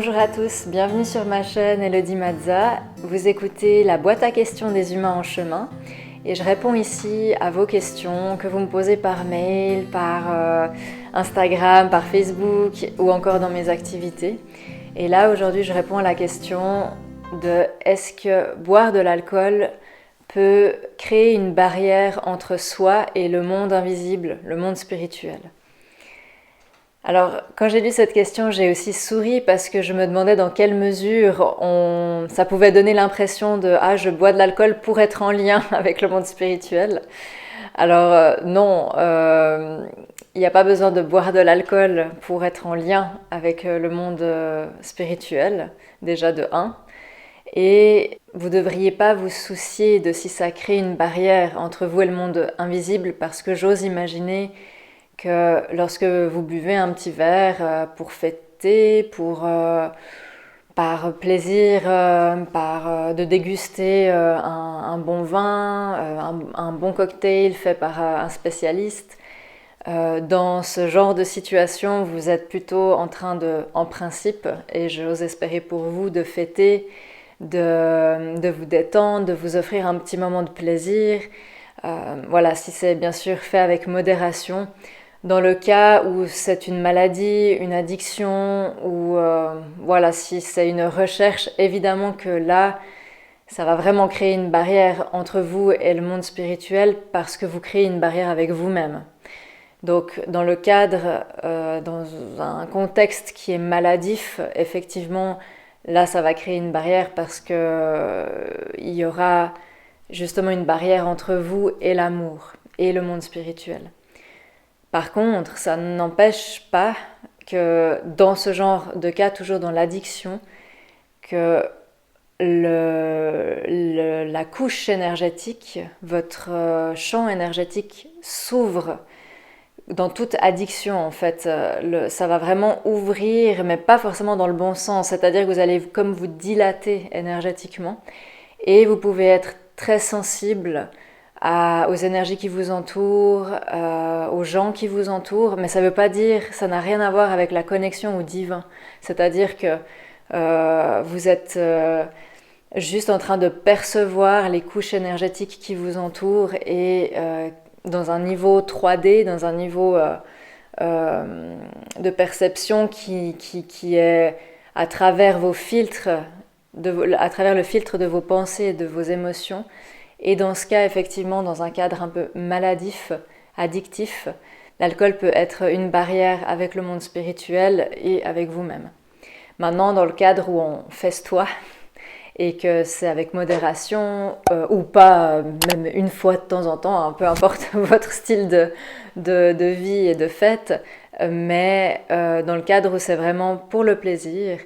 Bonjour à tous, bienvenue sur ma chaîne Elodie Mazza. Vous écoutez la boîte à questions des humains en chemin et je réponds ici à vos questions que vous me posez par mail, par Instagram, par Facebook ou encore dans mes activités. Et là aujourd'hui je réponds à la question de est-ce que boire de l'alcool peut créer une barrière entre soi et le monde invisible, le monde spirituel? Alors, quand j'ai lu cette question, j'ai aussi souri parce que je me demandais dans quelle mesure ça pouvait donner l'impression de « Ah, je bois de l'alcool pour être en lien avec le monde spirituel ». Alors non, il n'y a pas besoin de boire de l'alcool pour être en lien avec le monde spirituel, déjà de 1. Et vous ne devriez pas vous soucier de si ça crée une barrière entre vous et le monde invisible parce que j'ose imaginer que lorsque vous buvez un petit verre pour fêter, par plaisir, de déguster un bon vin, un bon cocktail fait par un spécialiste, dans ce genre de situation, vous êtes plutôt en train de, en principe, et j'ose espérer pour vous, de fêter, de vous détendre, de vous offrir un petit moment de plaisir. Voilà, si c'est bien sûr fait avec modération. Dans le cas où c'est une maladie, une addiction, ou voilà, si c'est une recherche, évidemment que là, ça va vraiment créer une barrière entre vous et le monde spirituel parce que vous créez une barrière avec vous-même. Donc, dans le cadre, dans un contexte qui est maladif, effectivement, là, ça va créer une barrière parce que il y aura justement une barrière entre vous et l'amour et le monde spirituel. Par contre, ça n'empêche pas que dans ce genre de cas, toujours dans l'addiction, que la couche énergétique, votre champ énergétique s'ouvre dans toute addiction en fait. Ça va vraiment ouvrir, mais pas forcément dans le bon sens, c'est-à-dire que vous allez comme vous dilater énergétiquement et vous pouvez être très sensible aux énergies qui vous entourent, aux gens qui vous entourent, mais ça veut pas dire, ça n'a rien à voir avec la connexion au divin. C'est-à-dire que vous êtes juste en train de percevoir les couches énergétiques qui vous entourent et dans un niveau 3D, dans un niveau de perception qui est à travers vos filtres, à travers le filtre de vos pensées et de vos émotions. Et dans ce cas, effectivement, dans un cadre un peu maladif, addictif, l'alcool peut être une barrière avec le monde spirituel et avec vous-même. Maintenant, dans le cadre où on festoie et que c'est avec modération ou pas, même une fois de temps en temps, hein, peu importe votre style de vie et de fête, mais dans le cadre où c'est vraiment pour le plaisir,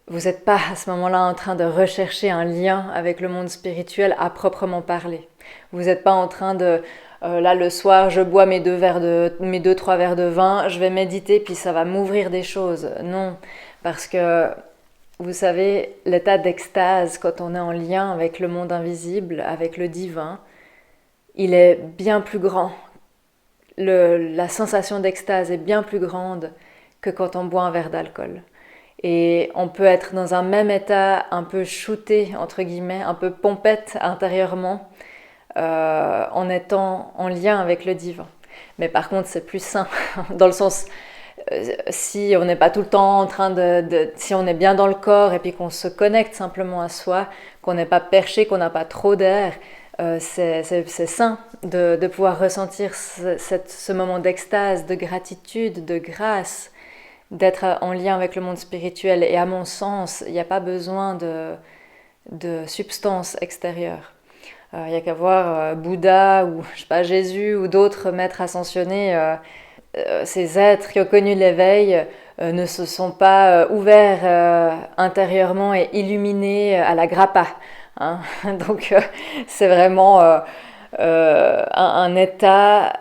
vous n'êtes pas à ce moment-là en train de rechercher un lien avec le monde spirituel à proprement parler. Vous n'êtes pas en train de, là le soir, je bois mes 2-3 verres de vin, je vais méditer puis ça va m'ouvrir des choses. Non, parce que vous savez, l'état d'extase quand on est en lien avec le monde invisible, avec le divin, il est bien plus grand. La sensation d'extase est bien plus grande que quand on boit un verre d'alcool. Et on peut être dans un même état un peu shooté, entre guillemets, un peu pompette intérieurement, en étant en lien avec le divin. Mais par contre, c'est plus sain, dans le sens, si on n'est pas tout le temps en train si on est bien dans le corps et puis qu'on se connecte simplement à soi, qu'on n'est pas perché, qu'on n'a pas trop d'air, c'est sain de pouvoir ressentir ce moment d'extase, de gratitude, de grâce, d'être en lien avec le monde spirituel. Et à mon sens, il n'y a pas besoin de substance extérieure. Il n'y a qu'à voir Bouddha ou je sais pas, Jésus ou d'autres maîtres ascensionnés. Ces êtres qui ont connu l'éveil ne se sont pas ouverts intérieurement et illuminés à la grappa. Hein. Donc c'est vraiment un état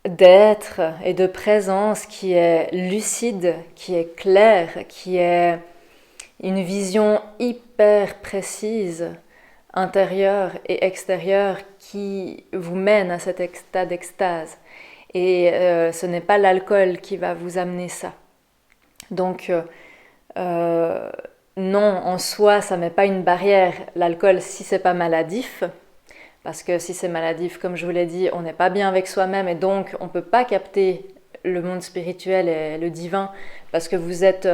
d'être et de présence qui est lucide, qui est clair, qui est une vision hyper précise, intérieure et extérieure, qui vous mène à cet état d'extase. Et ce n'est pas l'alcool qui va vous amener ça. Donc Non, en soi, ça ne met pas une barrière, l'alcool, si c'est pas maladif. Parce que si c'est maladif, comme je vous l'ai dit, on n'est pas bien avec soi-même et donc on ne peut pas capter le monde spirituel et le divin parce que vous êtes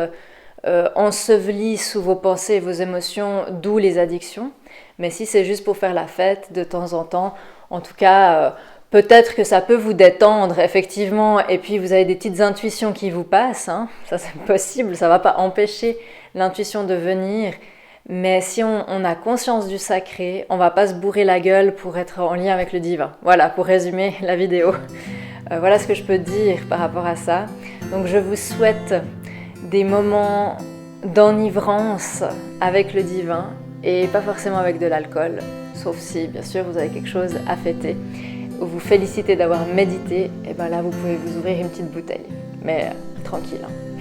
enseveli sous vos pensées et vos émotions, d'où les addictions. Mais si c'est juste pour faire la fête de temps en temps, en tout cas, peut-être que ça peut vous détendre, effectivement, et puis vous avez des petites intuitions qui vous passent, hein. Ça c'est possible, ça ne va pas empêcher l'intuition de venir. Mais si on a conscience du sacré, on va pas se bourrer la gueule pour être en lien avec le divin. Voilà, pour résumer la vidéo. Voilà ce que je peux dire par rapport à ça. Donc je vous souhaite des moments d'enivrance avec le divin et pas forcément avec de l'alcool, sauf si bien sûr vous avez quelque chose à fêter ou vous félicitez d'avoir médité, et ben là vous pouvez vous ouvrir une petite bouteille, mais tranquille, hein.